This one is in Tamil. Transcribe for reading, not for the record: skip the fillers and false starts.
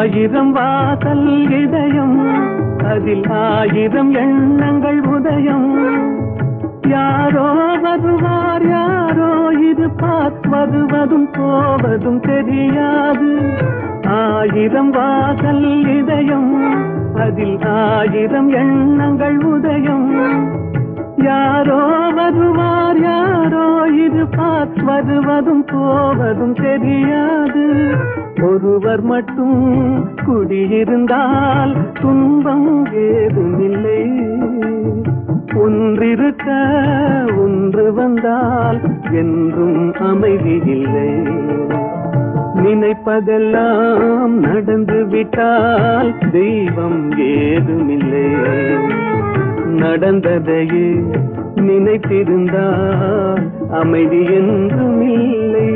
ஆயிரம் வாசல் இதயம், அதில் ஆயிரம் எண்ணங்கள் உதயம். யாரோ வருவார் யாரோ இருப்பார், வருவதும் போவதும் தெரியாது. ஆயிரம் வாசல் இதயம், அதில் ஆயிரம் எண்ணங்கள் உதயம். யாரோ வருவார் யாரோ இருப்பார், வருவதும் போவதும் தெரியாது. ஒருவர் மட்டும் குடியிருந்தால் துன்பம் ஏதுமில்லை. ஒன்றிருக்க ஒன்று வந்தால் என்றும் அமைதி இல்லை. நினைப்பதெல்லாம் நடந்து விட்டால் தெய்வம் ஏதுமில்லை. நடந்ததையே நினைத்திருந்தால் அமைதி என்றும் இல்லை.